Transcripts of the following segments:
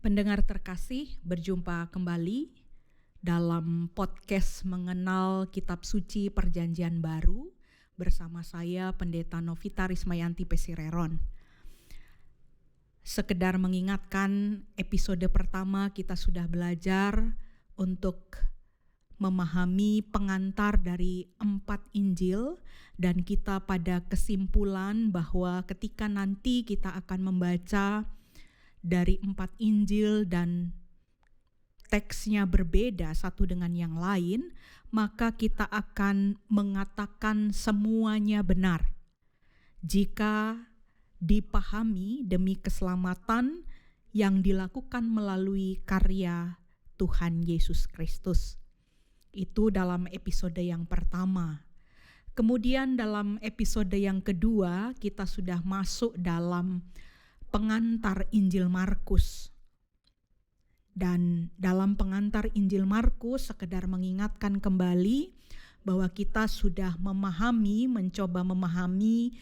Pendengar terkasih, berjumpa kembali dalam podcast mengenal Kitab Suci Perjanjian Baru bersama saya Pendeta Novita Rismayanti Pesireron. Sekedar mengingatkan, episode pertama kita sudah belajar untuk memahami pengantar dari 4 Injil, dan kita pada kesimpulan bahwa ketika nanti kita akan membaca dari 4 Injil dan teksnya berbeda satu dengan yang lain, maka kita akan mengatakan semuanya benar jika dipahami demi keselamatan yang dilakukan melalui karya Tuhan Yesus Kristus. Itu dalam episode yang pertama. Kemudian dalam episode yang kedua kita sudah masuk dalam pengantar Injil Markus. Dan dalam pengantar Injil Markus, sekedar mengingatkan kembali bahwa kita sudah mencoba memahami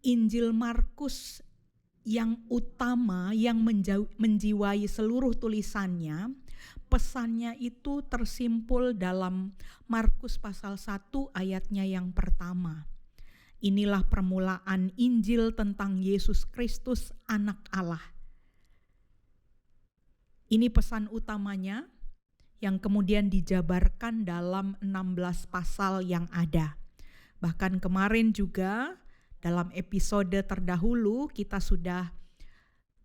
Injil Markus yang utama, yang menjiwai seluruh tulisannya. Pesannya itu tersimpul dalam Markus pasal 1 ayatnya yang pertama. Inilah permulaan Injil tentang Yesus Kristus, Anak Allah. Ini pesan utamanya yang kemudian dijabarkan dalam 16 pasal yang ada. Bahkan kemarin juga dalam episode terdahulu kita sudah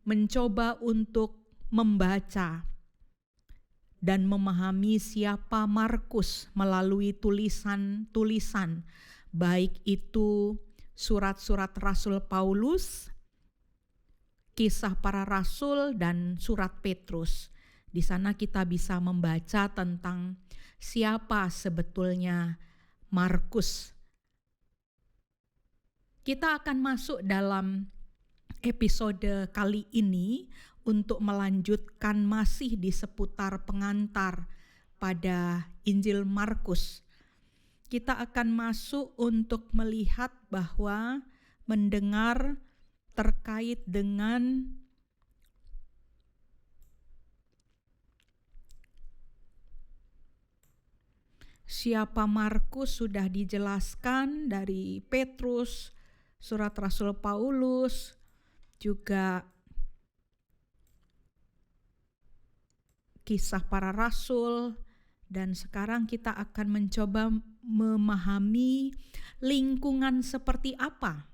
mencoba untuk membaca dan memahami siapa Markus melalui tulisan-tulisan, baik itu surat-surat Rasul Paulus, kisah para rasul, dan surat Petrus. Di sana kita bisa membaca tentang siapa sebetulnya Markus. Kita akan masuk dalam episode kali ini untuk melanjutkan masih di seputar pengantar pada Injil Markus. Kita akan masuk untuk melihat bahwa mendengar terkait dengan siapa Markus sudah dijelaskan dari Petrus, surat Rasul Paulus, juga kisah para rasul. Dan sekarang kita akan mencoba memahami lingkungan seperti apa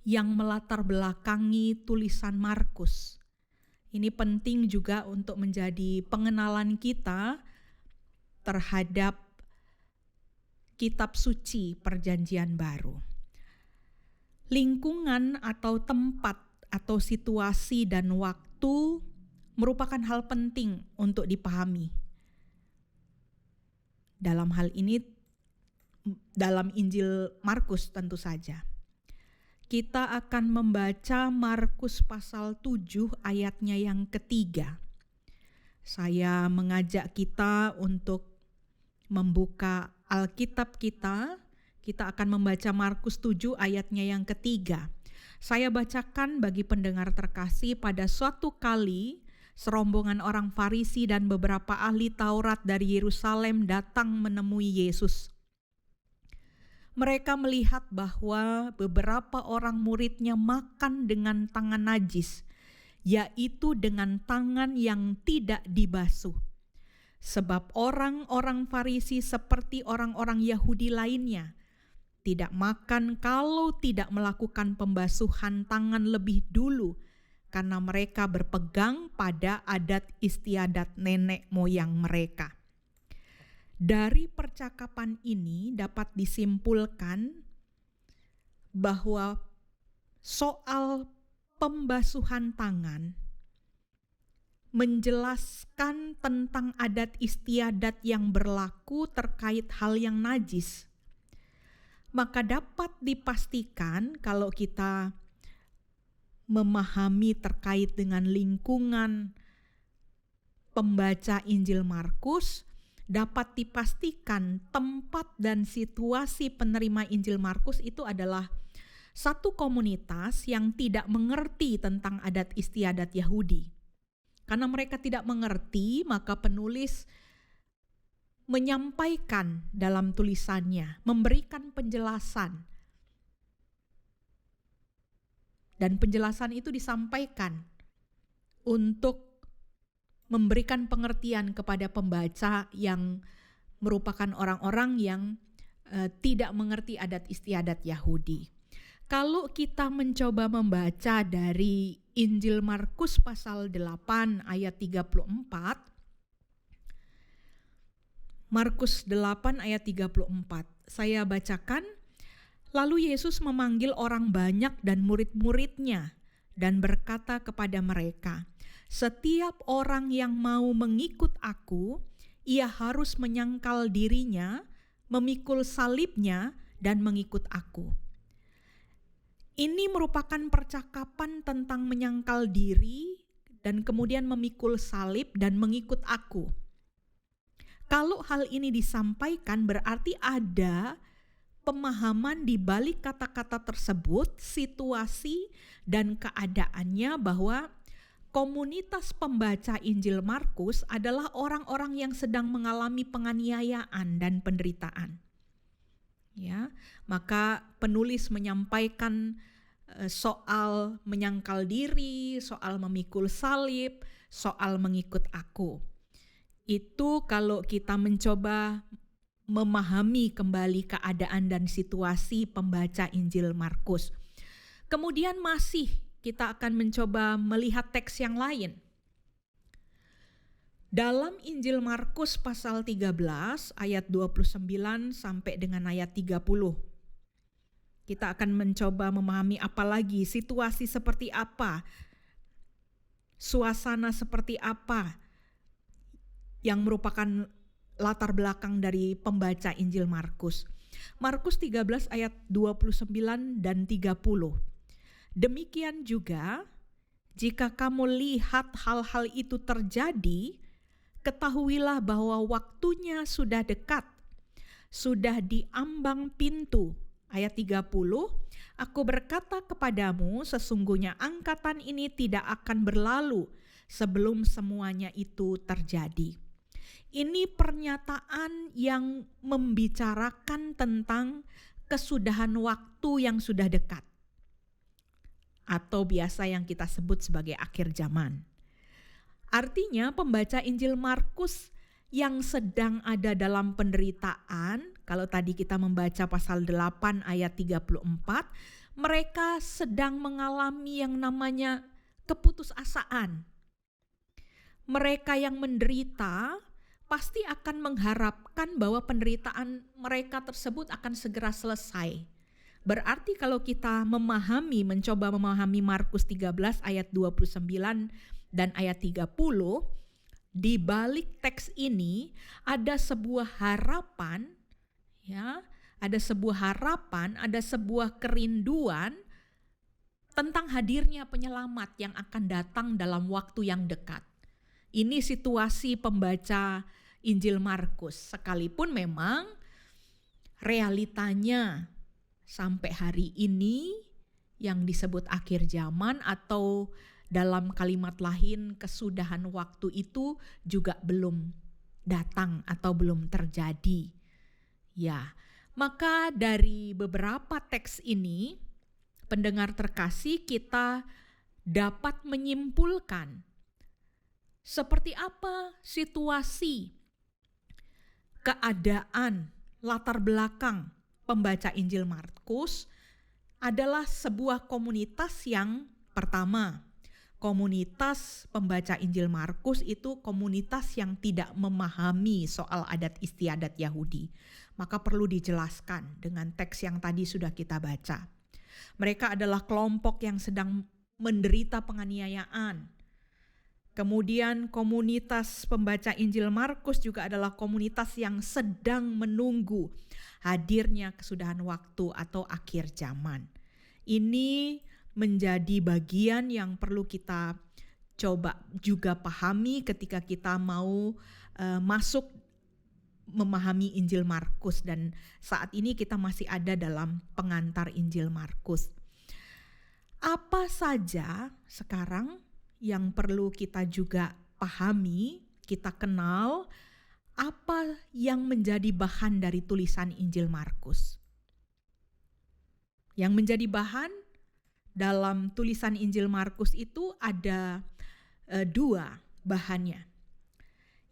yang melatar belakangi tulisan Markus. Ini penting juga untuk menjadi pengenalan kita terhadap kitab suci Perjanjian Baru. Lingkungan atau tempat atau situasi dan waktu merupakan hal penting untuk dipahami. Dalam hal ini, dalam Injil Markus tentu saja. Kita akan membaca Markus pasal 7 ayatnya yang ketiga. Saya mengajak kita untuk membuka Alkitab kita. Kita akan membaca Markus 7 ayatnya yang ketiga. Saya bacakan bagi pendengar terkasih. Pada suatu kali, serombongan orang Farisi dan beberapa ahli Taurat dari Yerusalem datang menemui Yesus. Mereka melihat bahwa beberapa orang muridnya makan dengan tangan najis, yaitu dengan tangan yang tidak dibasuh. Sebab orang-orang Farisi seperti orang-orang Yahudi lainnya tidak makan kalau tidak melakukan pembasuhan tangan lebih dulu, karena mereka berpegang pada adat istiadat nenek moyang mereka. Dari percakapan ini dapat disimpulkan bahwa soal pembasuhan tangan menjelaskan tentang adat istiadat yang berlaku terkait hal yang najis. Maka dapat dipastikan kalau kita memahami terkait dengan lingkungan pembaca Injil Markus, dapat dipastikan tempat dan situasi penerima Injil Markus itu adalah satu komunitas yang tidak mengerti tentang adat istiadat Yahudi. Karena mereka tidak mengerti, maka penulis menyampaikan dalam tulisannya, memberikan penjelasan. Dan penjelasan itu disampaikan untuk memberikan pengertian kepada pembaca yang merupakan orang-orang yang tidak mengerti adat istiadat Yahudi. Kalau kita mencoba membaca dari Injil Markus pasal 8 ayat 34, Markus 8 ayat 34, saya bacakan. Lalu Yesus memanggil orang banyak dan murid-muridnya dan berkata kepada mereka, "Setiap orang yang mau mengikut aku, ia harus menyangkal dirinya, memikul salibnya, dan mengikut aku." Ini merupakan percakapan tentang menyangkal diri dan kemudian memikul salib dan mengikut aku. Kalau hal ini disampaikan berarti ada pemahaman di balik kata-kata tersebut, situasi dan keadaannya, bahwa komunitas pembaca Injil Markus adalah orang-orang yang sedang mengalami penganiayaan dan penderitaan. Ya, maka penulis menyampaikan soal menyangkal diri, soal memikul salib, soal mengikut aku. Itu kalau kita mencoba memahami kembali keadaan dan situasi pembaca Injil Markus. Kemudian masih kita akan mencoba melihat teks yang lain. Dalam Injil Markus pasal 13 ayat 29 sampai dengan ayat 30. Kita akan mencoba memahami apalagi situasi seperti apa, suasana seperti apa yang merupakan latar belakang dari pembaca Injil Markus. Markus 13 ayat 29 dan 30. Demikian juga, jika kamu lihat hal-hal itu terjadi, ketahuilah bahwa waktunya sudah dekat, sudah di ambang pintu. Ayat 30, aku berkata kepadamu, sesungguhnya angkatan ini tidak akan berlalu sebelum semuanya itu terjadi. Ini pernyataan yang membicarakan tentang kesudahan waktu yang sudah dekat, atau biasa yang kita sebut sebagai akhir zaman. Artinya pembaca Injil Markus yang sedang ada dalam penderitaan, kalau tadi kita membaca pasal 8 ayat 34, mereka sedang mengalami yang namanya keputusasaan. Mereka yang menderita pasti akan mengharapkan bahwa penderitaan mereka tersebut akan segera selesai. Berarti kalau kita mencoba memahami Markus 13 ayat 29 dan ayat 30, di balik teks ini ada sebuah harapan, ya, ada sebuah kerinduan tentang hadirnya penyelamat yang akan datang dalam waktu yang dekat. Ini situasi pembaca Injil Markus, sekalipun memang realitanya sampai hari ini yang disebut akhir zaman, atau dalam kalimat lain kesudahan waktu itu juga belum datang atau belum terjadi. Ya, maka dari beberapa teks ini, pendengar terkasih, kita dapat menyimpulkan seperti apa situasi, keadaan, latar belakang pembaca Injil Markus adalah sebuah komunitas yang pertama. Komunitas pembaca Injil Markus itu komunitas yang tidak memahami soal adat istiadat Yahudi. Maka perlu dijelaskan dengan teks yang tadi sudah kita baca. Mereka adalah kelompok yang sedang menderita penganiayaan. Kemudian komunitas pembaca Injil Markus juga adalah komunitas yang sedang menunggu hadirnya kesudahan waktu atau akhir zaman. Ini menjadi bagian yang perlu kita coba juga pahami ketika kita mau masuk memahami Injil Markus, dan saat ini kita masih ada dalam pengantar Injil Markus. Apa saja sekarang yang perlu kita juga pahami, kita kenal apa yang menjadi bahan dari tulisan Injil Markus. Yang menjadi bahan dalam tulisan Injil Markus itu ada dua bahannya.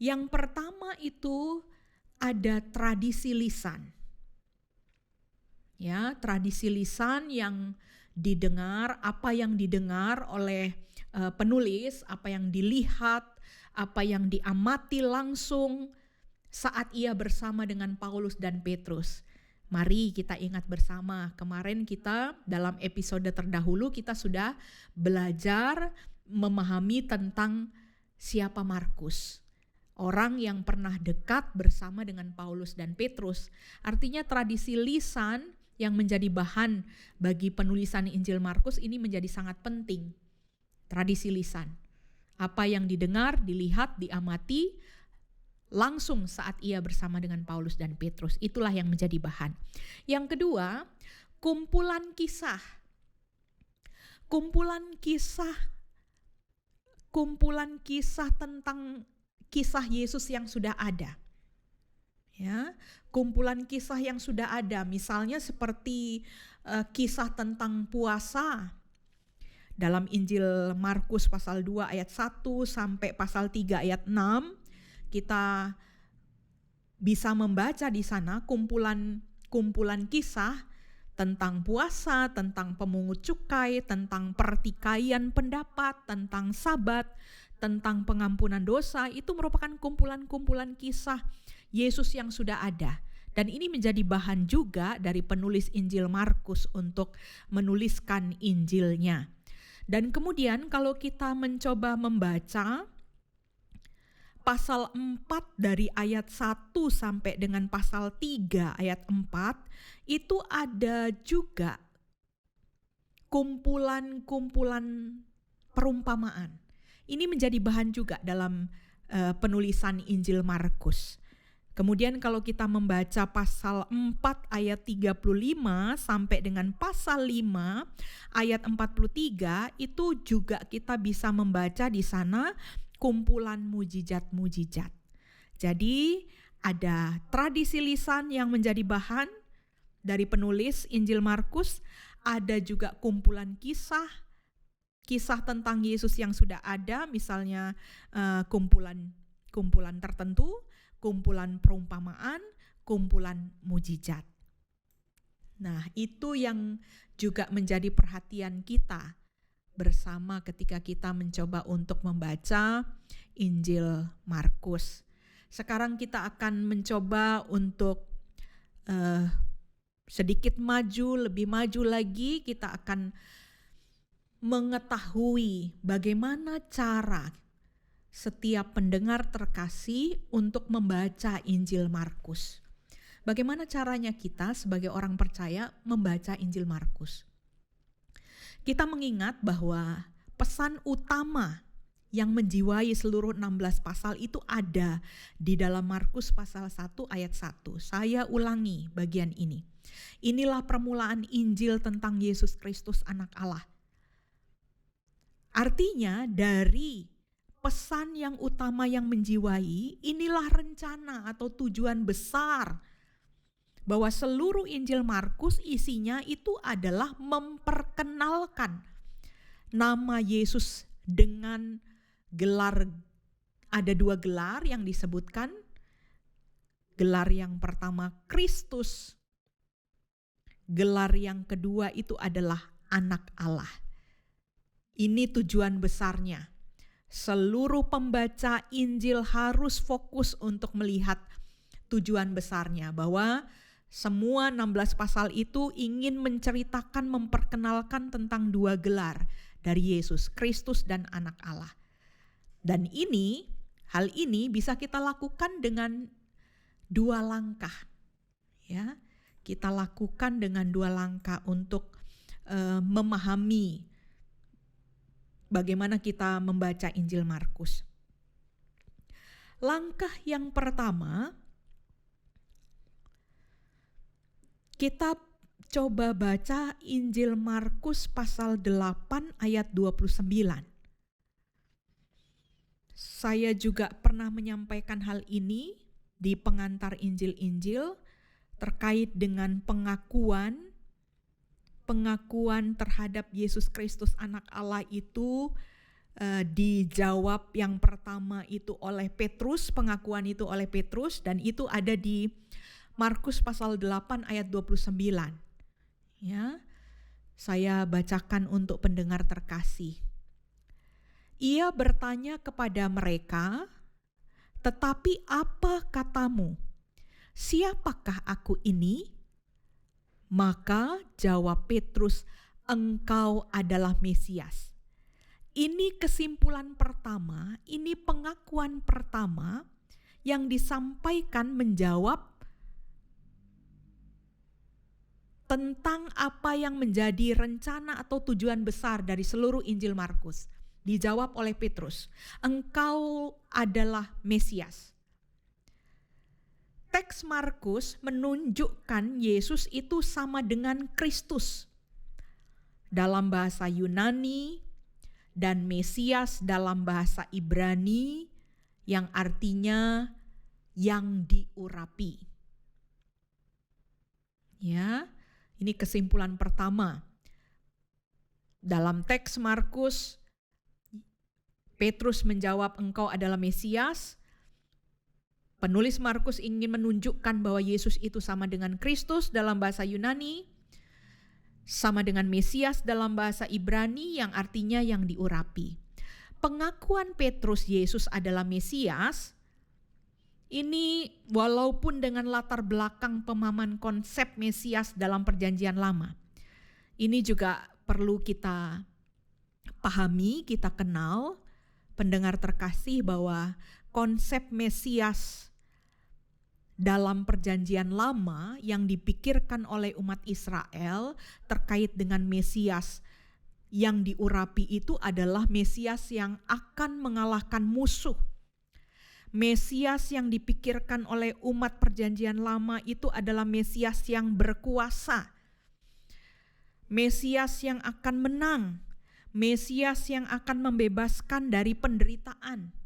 Yang pertama itu ada tradisi lisan. Ya, tradisi lisan yang didengar, apa yang didengar oleh penulis, apa yang dilihat, apa yang diamati langsung saat ia bersama dengan Paulus dan Petrus. Mari kita ingat bersama, kemarin kita dalam episode terdahulu kita sudah belajar memahami tentang siapa Markus. Orang yang pernah dekat bersama dengan Paulus dan Petrus. Artinya tradisi lisan yang menjadi bahan bagi penulisan Injil Markus ini menjadi sangat penting. Tradisi lisan. Apa yang didengar, dilihat, diamati langsung saat ia bersama dengan Paulus dan Petrus. Itulah yang menjadi bahan. Yang kedua, kumpulan kisah. Kumpulan kisah tentang kisah Yesus yang sudah ada. Ya, kumpulan kisah yang sudah ada, misalnya seperti kisah tentang puasa. Dalam Injil Markus pasal 2 ayat 1 sampai pasal 3 ayat 6, kita bisa membaca di sana kumpulan kisah tentang puasa, tentang pemungut cukai, tentang pertikaian pendapat, tentang sabat, tentang pengampunan dosa. Itu merupakan kumpulan-kumpulan kisah Yesus yang sudah ada. Dan ini menjadi bahan juga dari penulis Injil Markus untuk menuliskan Injilnya. Dan kemudian kalau kita mencoba membaca pasal 4 dari ayat 1 sampai dengan pasal 3 ayat 4, itu ada juga kumpulan-kumpulan perumpamaan. Ini menjadi bahan juga dalam penulisan Injil Markus. Kemudian kalau kita membaca pasal 4 ayat 35 sampai dengan pasal 5 ayat 43, itu juga kita bisa membaca di sana kumpulan mujizat-mujizat. Jadi ada tradisi lisan yang menjadi bahan dari penulis Injil Markus, ada juga kumpulan kisah tentang Yesus yang sudah ada, misalnya kumpulan tertentu, kumpulan perumpamaan, kumpulan mujizat. Nah, itu yang juga menjadi perhatian kita bersama ketika kita mencoba untuk membaca Injil Markus. Sekarang kita akan mencoba untuk sedikit lebih maju lagi, kita akan mengetahui bagaimana cara setiap pendengar terkasih untuk membaca Injil Markus. Bagaimana caranya kita sebagai orang percaya membaca Injil Markus? Kita mengingat bahwa pesan utama yang menjiwai seluruh 16 pasal itu ada di dalam Markus pasal 1 ayat 1. Saya ulangi bagian ini. Inilah permulaan Injil tentang Yesus Kristus Anak Allah. Artinya dari pesan yang utama yang menjiwai, inilah rencana atau tujuan besar bahwa seluruh Injil Markus isinya itu adalah memperkenalkan nama Yesus dengan gelar. Ada dua gelar yang disebutkan. Gelar yang pertama Kristus. Gelar yang kedua itu adalah Anak Allah. Ini tujuan besarnya. Seluruh pembaca Injil harus fokus untuk melihat tujuan besarnya, bahwa semua 16 pasal itu ingin menceritakan, memperkenalkan tentang dua gelar dari Yesus, Kristus dan Anak Allah. Dan hal ini bisa kita lakukan dengan dua langkah. Ya, kita lakukan dengan dua langkah untuk memahami bagaimana kita membaca Injil Markus. Langkah yang pertama, kita coba baca Injil Markus pasal 8 ayat 29. Saya juga pernah menyampaikan hal ini di pengantar Injil-Injil terkait dengan pengakuan terhadap Yesus Kristus anak Allah itu dijawab yang pertama itu oleh Petrus, pengakuan itu oleh Petrus, dan itu ada di Markus pasal 8 ayat 29. Ya, saya bacakan untuk pendengar terkasih. Ia bertanya kepada mereka, "Tetapi apa katamu? Siapakah aku ini?" Maka jawab Petrus, "Engkau adalah Mesias." Ini kesimpulan pertama, ini pengakuan pertama yang disampaikan menjawab tentang apa yang menjadi rencana atau tujuan besar dari seluruh Injil Markus. Dijawab oleh Petrus, "Engkau adalah Mesias." Teks Markus menunjukkan Yesus itu sama dengan Kristus dalam bahasa Yunani dan Mesias dalam bahasa Ibrani yang artinya yang diurapi. Ya, ini kesimpulan pertama. Dalam teks Markus, Petrus menjawab, "Engkau adalah Mesias." Penulis Markus ingin menunjukkan bahwa Yesus itu sama dengan Kristus dalam bahasa Yunani, sama dengan Mesias dalam bahasa Ibrani yang artinya yang diurapi. Pengakuan Petrus Yesus adalah Mesias ini walaupun dengan latar belakang pemahaman konsep Mesias dalam Perjanjian Lama, ini juga perlu kita pahami, kita kenal, pendengar terkasih, bahwa konsep Mesias dalam Perjanjian Lama yang dipikirkan oleh umat Israel terkait dengan Mesias yang diurapi itu adalah Mesias yang akan mengalahkan musuh. Mesias yang dipikirkan oleh umat Perjanjian Lama itu adalah Mesias yang berkuasa, Mesias yang akan menang, Mesias yang akan membebaskan dari penderitaan.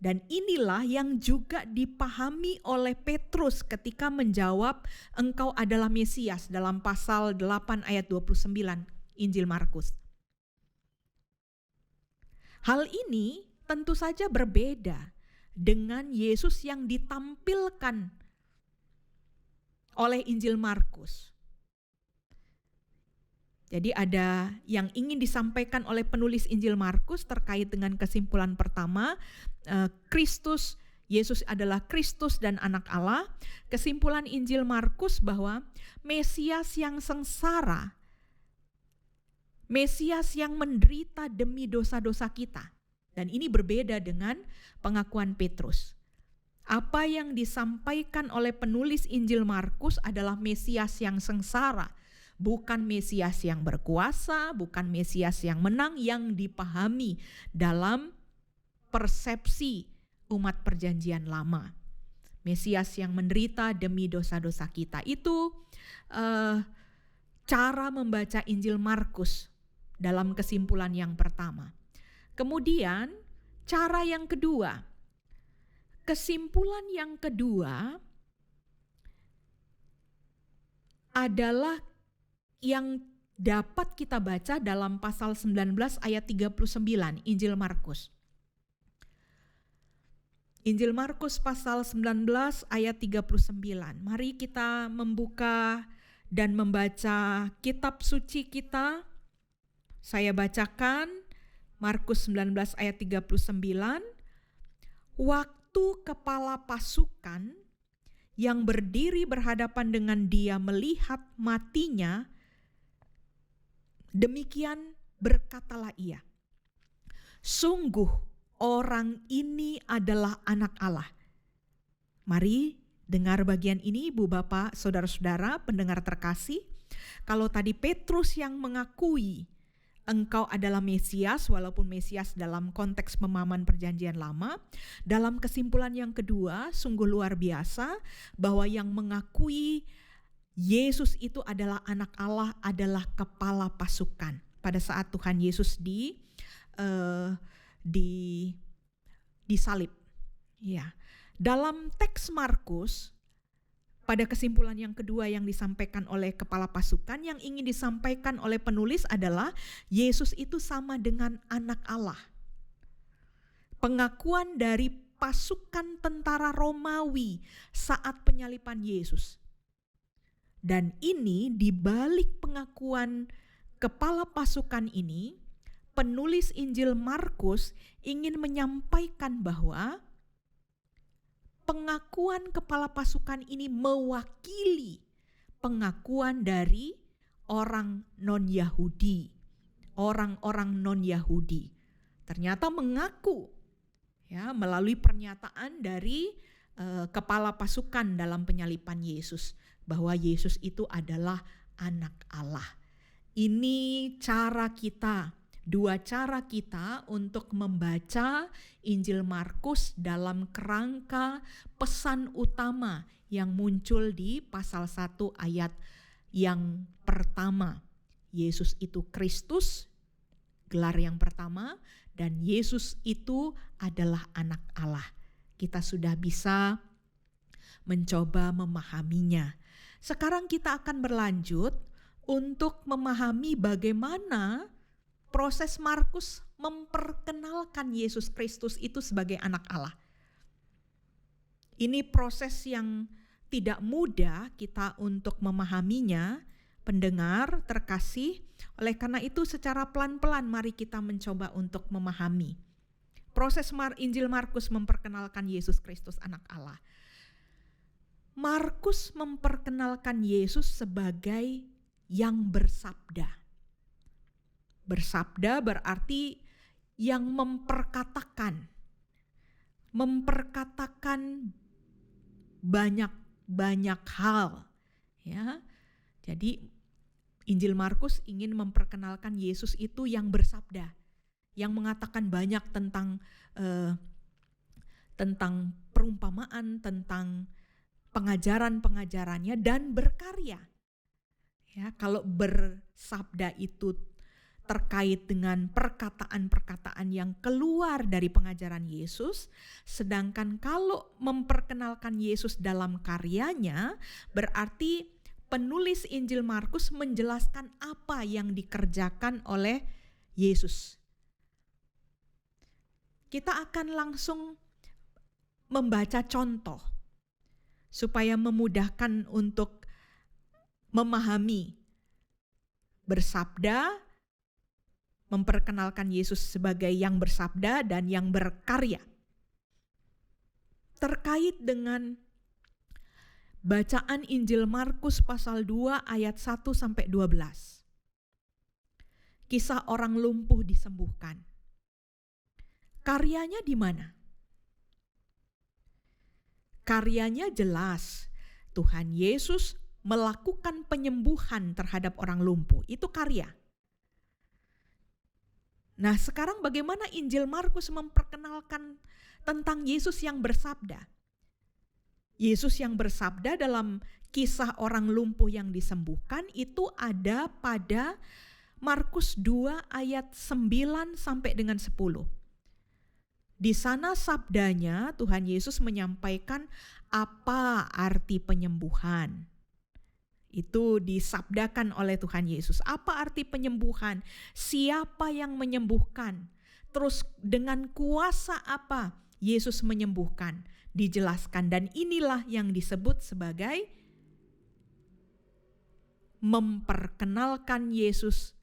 Dan inilah yang juga dipahami oleh Petrus ketika menjawab, "Engkau adalah Mesias" dalam pasal 8 ayat 29 Injil Markus. Hal ini tentu saja berbeda dengan Yesus yang ditampilkan oleh Injil Markus. Jadi ada yang ingin disampaikan oleh penulis Injil Markus terkait dengan kesimpulan pertama, Kristus, Yesus adalah Kristus dan anak Allah. Kesimpulan Injil Markus bahwa Mesias yang sengsara, Mesias yang menderita demi dosa-dosa kita. Dan ini berbeda dengan pengakuan Petrus. Apa yang disampaikan oleh penulis Injil Markus adalah Mesias yang sengsara, bukan Mesias yang berkuasa, bukan Mesias yang menang yang dipahami dalam persepsi umat Perjanjian Lama. Mesias yang menderita demi dosa-dosa kita. Itu cara membaca Injil Markus dalam kesimpulan yang pertama. Kemudian cara yang kedua, kesimpulan yang kedua adalah yang dapat kita baca dalam pasal 19 ayat 39 Injil Markus. Injil Markus pasal 19 ayat 39. Mari kita membuka dan membaca kitab suci kita. Saya bacakan Markus 19 ayat 39. Waktu kepala pasukan yang berdiri berhadapan dengan dia melihat matinya, demikian berkatalah ia, "Sungguh orang ini adalah anak Allah." Mari dengar bagian ini, Ibu Bapak, Saudara-saudara, pendengar terkasih. Kalau tadi Petrus yang mengakui engkau adalah Mesias, walaupun Mesias dalam konteks pemahaman Perjanjian Lama, dalam kesimpulan yang kedua sungguh luar biasa bahwa yang mengakui Yesus itu adalah anak Allah adalah kepala pasukan. Pada saat Tuhan Yesus disalib. Ya. Dalam teks Markus, pada kesimpulan yang kedua yang disampaikan oleh kepala pasukan, yang ingin disampaikan oleh penulis adalah Yesus itu sama dengan anak Allah. Pengakuan dari pasukan tentara Romawi saat penyaliban Yesus. Dan ini di balik pengakuan kepala pasukan ini, penulis Injil Markus ingin menyampaikan bahwa pengakuan kepala pasukan ini mewakili pengakuan dari orang non-Yahudi. Orang-orang non-Yahudi ternyata mengaku melalui pernyataan dari kepala pasukan dalam penyaliban Yesus bahwa Yesus itu adalah anak Allah. Ini dua cara kita untuk membaca Injil Markus dalam kerangka pesan utama yang muncul di pasal 1 ayat yang pertama. Yesus itu Kristus, gelar yang pertama, dan Yesus itu adalah anak Allah. Kita sudah bisa mencoba memahaminya. Sekarang kita akan berlanjut untuk memahami bagaimana proses Markus memperkenalkan Yesus Kristus itu sebagai anak Allah. Ini proses yang tidak mudah kita untuk memahaminya, pendengar terkasih. Oleh karena itu secara pelan-pelan mari kita mencoba untuk memahami proses Injil Markus memperkenalkan Yesus Kristus anak Allah. Markus memperkenalkan Yesus sebagai yang bersabda. Bersabda berarti yang memperkatakan banyak hal, ya. Jadi Injil Markus ingin memperkenalkan Yesus itu yang bersabda, yang mengatakan banyak tentang perumpamaan, tentang pengajaran-pengajarannya, dan berkarya. Ya, kalau bersabda itu terkait dengan perkataan-perkataan yang keluar dari pengajaran Yesus, sedangkan kalau memperkenalkan Yesus dalam karyanya, berarti penulis Injil Markus menjelaskan apa yang dikerjakan oleh Yesus. Kita akan langsung membaca contoh supaya memudahkan untuk memahami. Bersabda, memperkenalkan Yesus sebagai yang bersabda dan yang berkarya. Terkait dengan bacaan Injil Markus pasal 2 ayat 1 sampai 12. Kisah orang lumpuh disembuhkan. Karyanya di mana? Karyanya jelas. Tuhan Yesus melakukan penyembuhan terhadap orang lumpuh. Itu karya. Nah, sekarang bagaimana Injil Markus memperkenalkan tentang Yesus yang bersabda? Yesus yang bersabda dalam kisah orang lumpuh yang disembuhkan itu ada pada Markus 2 ayat 9 sampai dengan 10. Di sana sabdanya Tuhan Yesus menyampaikan apa arti penyembuhan. Itu disabdakan oleh Tuhan Yesus. Apa arti penyembuhan? Siapa yang menyembuhkan? Terus dengan kuasa apa Yesus menyembuhkan? Dijelaskan, dan inilah yang disebut sebagai memperkenalkan Yesus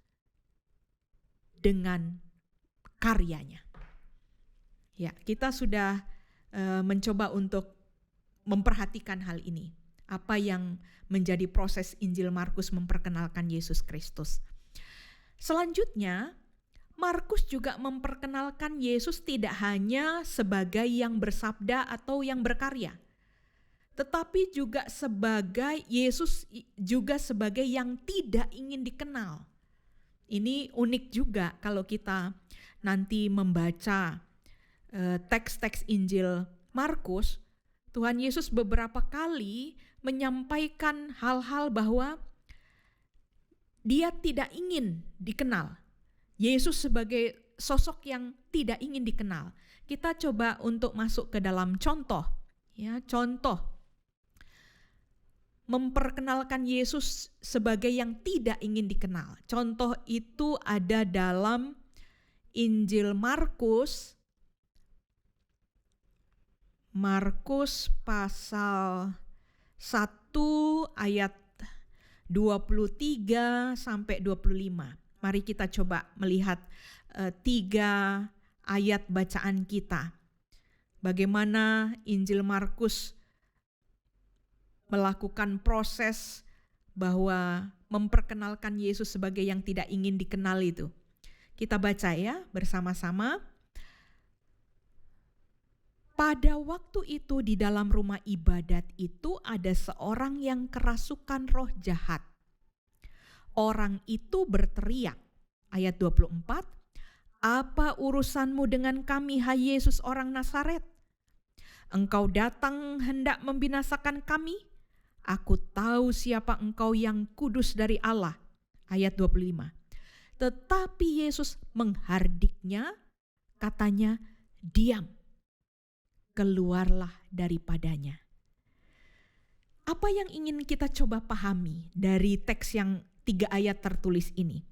dengan karyanya. Ya, kita sudah mencoba untuk memperhatikan hal ini. Apa yang menjadi proses Injil Markus memperkenalkan Yesus Kristus. Selanjutnya, Markus juga memperkenalkan Yesus tidak hanya sebagai yang bersabda atau yang berkarya, tetapi juga sebagai yang tidak ingin dikenal. Ini unik juga kalau kita nanti membaca teks-teks Injil Markus. Tuhan Yesus beberapa kali menyampaikan hal-hal bahwa dia tidak ingin dikenal. Yesus sebagai sosok yang tidak ingin dikenal. Kita coba untuk masuk ke dalam contoh, ya, contoh memperkenalkan Yesus sebagai yang tidak ingin dikenal. Contoh itu ada dalam Injil Markus pasal 1 ayat 23 sampai 25. Mari kita coba melihat 3 ayat bacaan kita. Bagaimana Injil Markus melakukan proses bahwa memperkenalkan Yesus sebagai yang tidak ingin dikenal itu. Kita baca ya bersama-sama. Pada waktu itu di dalam rumah ibadat itu ada seorang yang kerasukan roh jahat. Orang itu berteriak, ayat 24, "Apa urusanmu dengan kami, hai Yesus orang Nazaret? Engkau datang hendak membinasakan kami? Aku tahu siapa engkau, yang kudus dari Allah." Ayat 25. Tetapi Yesus menghardiknya, katanya, "Diam, keluarlah daripadanya." Apa yang ingin kita coba pahami dari teks yang 3 ayat tertulis ini?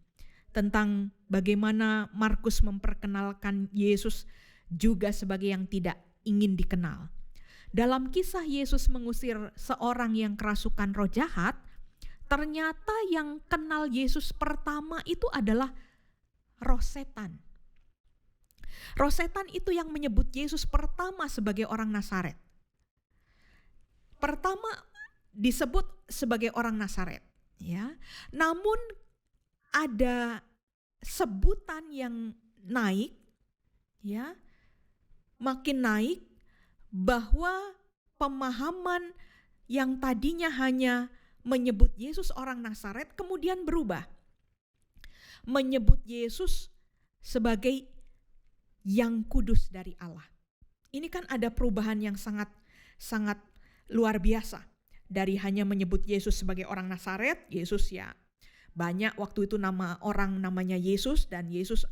Tentang bagaimana Markus memperkenalkan Yesus juga sebagai yang tidak ingin dikenal. Dalam kisah Yesus mengusir seorang yang kerasukan roh jahat, ternyata yang kenal Yesus pertama itu adalah roh setan. Roh setan itu yang menyebut Yesus pertama sebagai orang Nazaret. Pertama disebut sebagai orang Nazaret, ya. Namun ada sebutan yang naik, ya, makin naik, bahwa pemahaman yang tadinya hanya menyebut Yesus orang Nazaret kemudian berubah. Menyebut Yesus sebagai yang kudus dari Allah. Ini kan ada perubahan yang sangat luar biasa. Dari hanya menyebut Yesus sebagai orang Nazaret, Yesus ya banyak waktu itu nama orang namanya Yesus, dan Yesus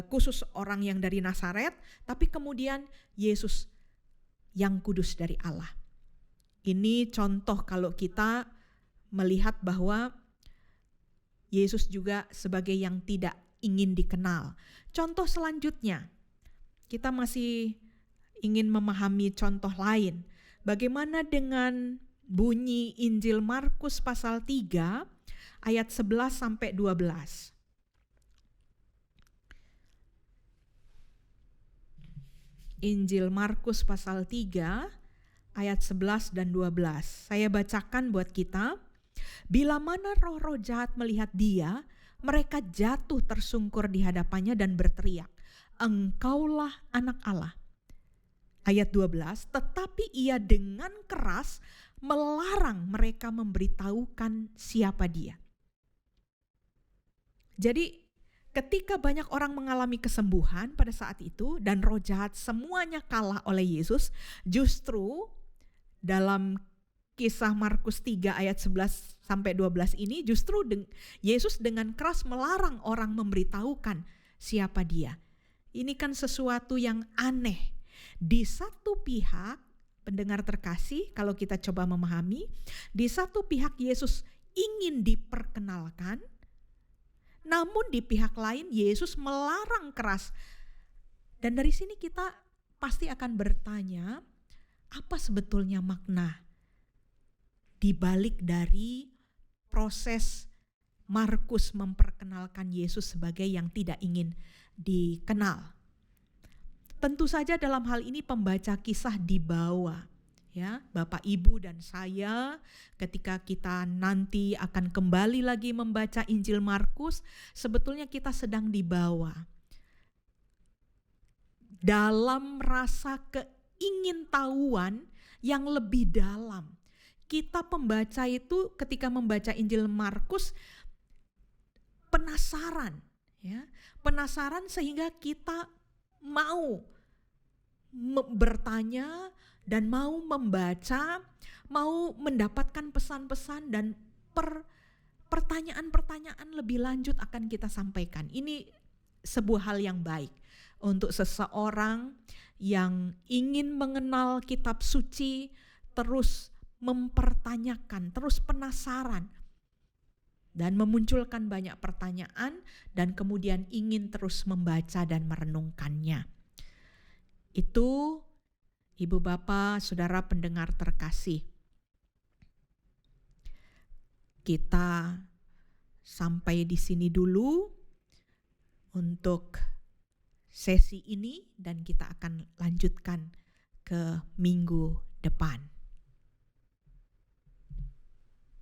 khusus orang yang dari Nazaret, tapi kemudian Yesus yang kudus dari Allah. Ini contoh kalau kita melihat bahwa Yesus juga sebagai yang tidak ingin dikenal. Contoh selanjutnya, kita masih ingin memahami contoh lain. Bagaimana dengan bunyi Injil Markus pasal 3 ayat 11 sampai 12. Injil Markus pasal 3 ayat 11 dan 12. Saya bacakan buat kita. Bila mana roh-roh jahat melihat dia, mereka jatuh tersungkur di hadapannya dan berteriak, "Engkaulah anak Allah." Ayat 12, tetapi ia dengan keras melarang mereka memberitahukan siapa dia. Jadi ketika banyak orang mengalami kesembuhan pada saat itu dan roh jahat semuanya kalah oleh Yesus, justru dalam kisah Markus 3 ayat 11 sampai 12 ini justru Yesus dengan keras melarang orang memberitahukan siapa dia. Ini kan sesuatu yang aneh. Di satu pihak, pendengar terkasih, kalau kita coba memahami, di satu pihak Yesus ingin diperkenalkan, namun di pihak lain Yesus melarang keras. Dan dari sini kita pasti akan bertanya, apa sebetulnya makna di balik dari proses Markus memperkenalkan Yesus sebagai yang tidak ingin dikenal? Tentu saja dalam hal ini pembaca kisah dibawa, ya, Bapak Ibu dan saya, ketika kita nanti akan kembali lagi membaca Injil Markus, sebetulnya kita sedang dibawa dalam rasa keingintahuan yang lebih dalam. Kita pembaca itu ketika membaca Injil Markus penasaran, ya, penasaran sehingga kita mau bertanya dan mau membaca, mau mendapatkan pesan-pesan dan pertanyaan-pertanyaan lebih lanjut akan kita sampaikan. Ini sebuah hal yang baik untuk seseorang yang ingin mengenal kitab suci, terus mempertanyakan, terus penasaran, dan memunculkan banyak pertanyaan, dan kemudian ingin terus membaca dan merenungkannya. Itu Ibu Bapak, Saudara pendengar terkasih. Kita sampai di sini dulu untuk sesi ini, dan kita akan lanjutkan ke minggu depan.